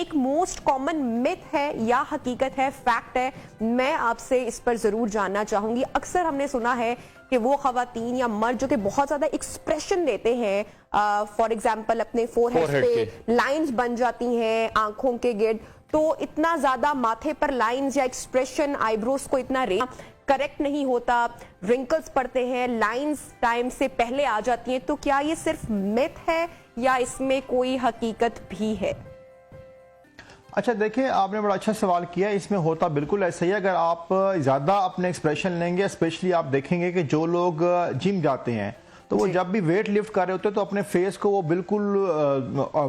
एक most common myth है या हकीकत है, फैक्ट है, मैं आपसे इस पर जरूर जानना चाहूंगी। अक्सर हमने सुना है कि वो खवातीन या मर्द जो कि बहुत ज्यादा एक्सप्रेशन देते हैं, फॉर एग्जाम्पल अपने फोरहेड पे लाइंस बन जाती हैं आंखों के गिर्द, तो इतना ज्यादा माथे पर लाइंस या एक्सप्रेशन आईब्रोज को इतना करेक्ट नहीं होता, रिंकल्स पड़ते हैं, लाइंस टाइम से पहले आ जाती हैं। तो क्या ये सिर्फ मिथ है या इसमें कोई हकीकत भी है? अच्छा देखिए, आपने बड़ा अच्छा सवाल किया। इसमें होता बिल्कुल ऐसा ही है। अगर आप ज़्यादा अपने एक्सप्रेशन लेंगे, स्पेशली आप देखेंगे कि जो लोग जिम जाते हैं तो वो जब भी वेट लिफ्ट कर रहे होते हैं तो अपने फेस को वो बिल्कुल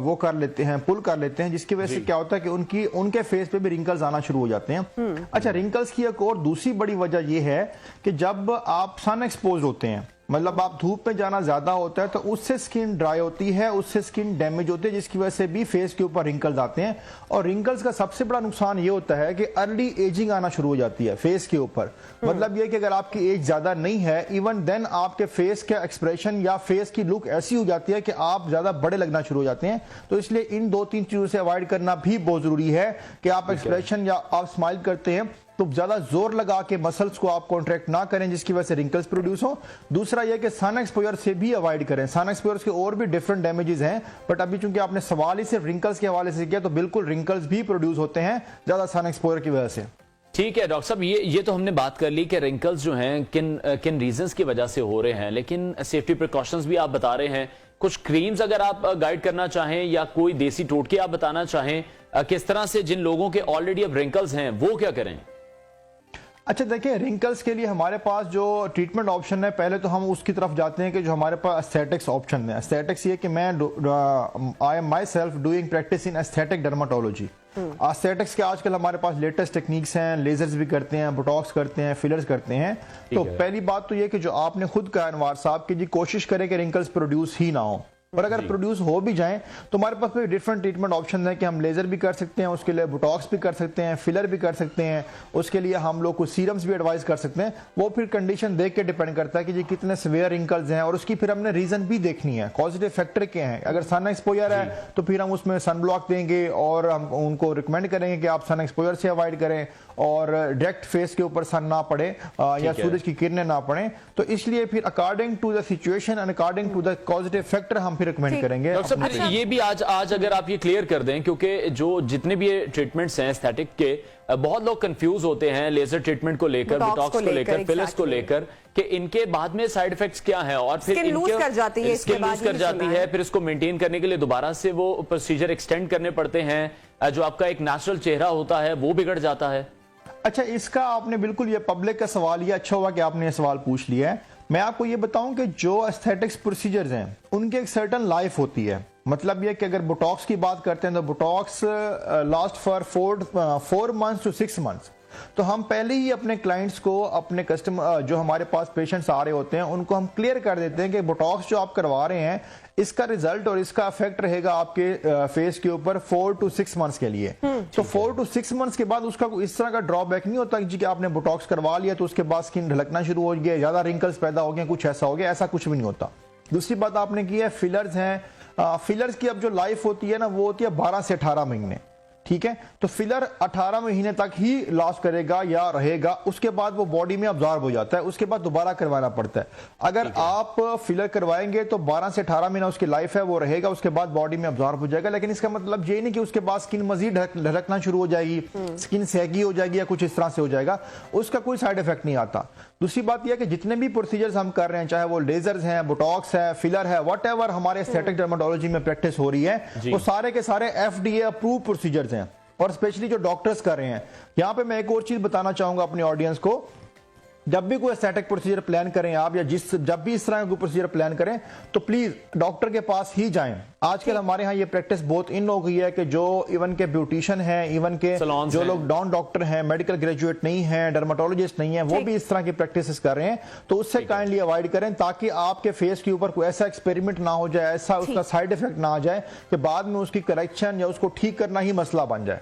वो कर लेते हैं, पुल कर लेते हैं, जिसकी वजह से क्या होता है कि उनके फेस पे भी रिंकल्स आना शुरू हो जाते हैं। अच्छा, रिंकल्स की एक और दूसरी बड़ी वजह ये है कि जब आप सन एक्सपोज होते हैं, मतलब आप धूप में जाना ज्यादा होता है, तो उससे स्किन ड्राई होती है, उससे स्किन डैमेज होती है, जिसकी वजह से भी फेस के ऊपर रिंकल्स आते हैं। और रिंकल्स का सबसे बड़ा नुकसान ये होता है कि अर्ली एजिंग आना शुरू हो जाती है फेस के ऊपर। मतलब ये कि अगर आपकी एज ज्यादा नहीं है, इवन देन आपके फेस का एक्सप्रेशन या फेस की लुक ऐसी हो जाती है कि आप ज्यादा बड़े लगना शुरू हो जाते हैं। तो इसलिए इन 2-3 चीजों से अवॉइड करना भी बहुत जरूरी है कि आप एक्सप्रेशन या आप स्माइल करते हैं तो ज्यादा जोर लगा के मसल्स को आप कॉन्ट्रैक्ट ना करें, जिसकी वजह से रिंकल्स प्रोड्यूस हो। दूसरा यह कि सन एक्सपोजर से भी अवॉइड करें। सन एक्सपोजर के और भी डिफरेंट डैमेजेस हैं, बट अभी चूंकि आपने सवाल ही सिर्फ रिंकल्स के हवाले से किया, तो बिल्कुल रिंकल्स भी प्रोड्यूस होते हैं ज्यादा सन एक्सपोजर की वजह से। ठीक है डॉक्टर साहब, ये तो हमने बात कर ली कि रिंकल्स जो हैं किन रीजंस की वजह से हो रहे हैं, लेकिन सेफ्टी प्रिकॉशंस भी आप बता रहे हैं। कुछ क्रीम्स अगर आप गाइड करना चाहें या कोई देसी टोटके आप बताना चाहें, किस तरह से जिन लोगों के ऑलरेडी अब रिंकल्स हैं वो क्या करें? अच्छा देखिए, रिंकल्स के लिए हमारे पास जो ट्रीटमेंट ऑप्शन है, पहले तो हम उसकी तरफ जाते हैं कि जो हमारे पास एस्थेटिक्स ऑप्शन है। एस्थेटिक्स ये कि मैं I am my self doing practice in aesthetic dermatology. Aesthetics के आजकल हमारे पास लेटेस्ट टेक्निक्स हैं, लेजर्स भी करते हैं, बोटॉक्स करते हैं, फिलर्स करते हैं। तो पहली बात तो ये कि जो आपने खुद कहा अनवार साहब की, जी कोशिश करें कि रिंकल्स प्रोड्यूस ही ना हो, और अगर प्रोड्यूस हो भी जाएं तो हमारे पास भी डिफरेंट ट्रीटमेंट ऑप्शन है कि हम लेजर भी कर सकते हैं, उसके लिए बोटॉक्स भी कर सकते हैं, फिलर भी कर सकते हैं, उसके लिए हम लोग कुछ सीरम्स भी एडवाइस कर सकते हैं। वो फिर कंडीशन देख के डिपेंड करता है कि जी कितने सीवियर रिंकल्स हैं, और उसकी फिर हमने रीजन भी देखनी है, पॉजिटिव फैक्टर क्या है। अगर सन एक्सपोजर है तो फिर हम उसमें सन ब्लॉक देंगे और हम उनको रिकमेंड करेंगे कि आप सन एक्सपोजर से अवॉइड करें और डायरेक्ट फेस के ऊपर सन ना पड़े या सूरज की किरणें ना पड़े। तो इसलिए फिर according to the situation and according to the positive factor हम फिर रिकमेंड करेंगे। डॉक्टर ये भी आज अगर आप ये क्लियर कर दें, क्योंकि जो जितने भी ये ट्रीटमेंट्स हैं एस्थेटिक के, बहुत लोग कंफ्यूज होते हैं लेजर ट्रीटमेंट को लेकर, बोटॉक्स को लेकर, फिलर्स को लेकर, कि इनके बाद में साइड इफेक्ट्स क्या हैं, और फिर स्किन लूज कर जाती है, फिर इसको मेंटेन करने के लिए दोबारा से वो प्रोसीजर एक्सटेंड करने पड़ते हैं, जो आपका एक नेचुरल चेहरा होता है वो बिगड़ जाता है। अच्छा, इसका आपने बिल्कुल ये पब्लिक का सवाल, ये अच्छा हुआ कि आपने ये सवाल पूछ लिया है। मैं आपको ये बताऊं कि जो एस्थेटिक्स प्रोसीजर्स हैं उनकी एक सर्टन लाइफ होती है। मतलब ये कि अगर बोटॉक्स की बात करते हैं तो Botox last for 4 months to 6 months. तो हम पहले ही अपने क्लाइंट्स को, अपने कस्टमर जो हमारे पास पेशेंट्स आ रहे होते हैं, उनको हम क्लियर कर देते हैं कि बोटॉक्स जो आप करवा रहे हैं इसका रिजल्ट और इसका इफेक्ट रहेगा आपके फेस के ऊपर 4 to 6 मंथ्स के लिए। तो 4 to 6 मंथ्स के बाद उसका इस तरह का ड्रॉबैक नहीं होता कि आपने बोटॉक्स करवा लिया तो उसके बाद स्किन ढलकना शुरू हो गया, ज्यादा रिंकल्स पैदा हो गए, कुछ ऐसा हो गया, ऐसा कुछ भी नहीं होता। दूसरी बात आपने की है फिलर्स हैं। फिलर्स की अब जो लाइफ होती है ना, वो होती है 12 से 18 महीने। ठीक है, तो फिलर 18 महीने तक ही लॉस करेगा या रहेगा, उसके बाद वो बॉडी में अब्जॉर्ब हो जाता है, उसके बाद दोबारा करवाना पड़ता है। अगर आप फिलर करवाएंगे तो 12 से 18 महीना उसकी लाइफ है, वो रहेगा, उसके बाद बॉडी में अब्जॉर्ब हो जाएगा। लेकिन इसका मतलब ये नहीं कि उसके बाद स्किन मजीद ढलकना शुरू हो जाएगी, स्किन सैगी हो जाएगी या कुछ इस तरह से हो जाएगा, उसका कोई साइड इफेक्ट नहीं आता। दूसरी बात यह कि जितने भी प्रोसीजर्स हम कर रहे हैं, चाहे वो लेजर्स हैं, बोटॉक्स है, फिलर है, व्हाटएवर हमारे एस्थेटिक डर्मेटोलॉजी में प्रैक्टिस हो रही है, वो सारे के सारे FDA अप्रूव प्रोसीजर्स हैं, और स्पेशली जो डॉक्टर्स कर रहे हैं। यहां पे मैं एक और चीज बताना चाहूंगा अपनी ऑडियंस को, जब भी कोई एस्थेटिक प्रोसीजर प्लान करें आप, या जब भी इस तरह का प्रोसीजर प्लान करें तो प्लीज डॉक्टर के पास ही जाएं। आजकल हमारे यहाँ ये प्रैक्टिस बहुत इन हो गई है कि जो इवन के ब्यूटिशियन हैं, इवन के जो लोग नॉन डॉक्टर हैं, मेडिकल ग्रेजुएट नहीं हैं, डर्मेटोलॉजिस्ट नहीं है, वो भी इस तरह की प्रैक्टिस कर रहे हैं। तो उससे काइंडली अवॉइड करें, ताकि आपके फेस के ऊपर कोई ऐसा एक्सपेरिमेंट ना हो जाए, ऐसा उसका साइड इफेक्ट ना आ जाए कि बाद में उसकी करेक्शन या उसको ठीक करना ही मसला बन जाए।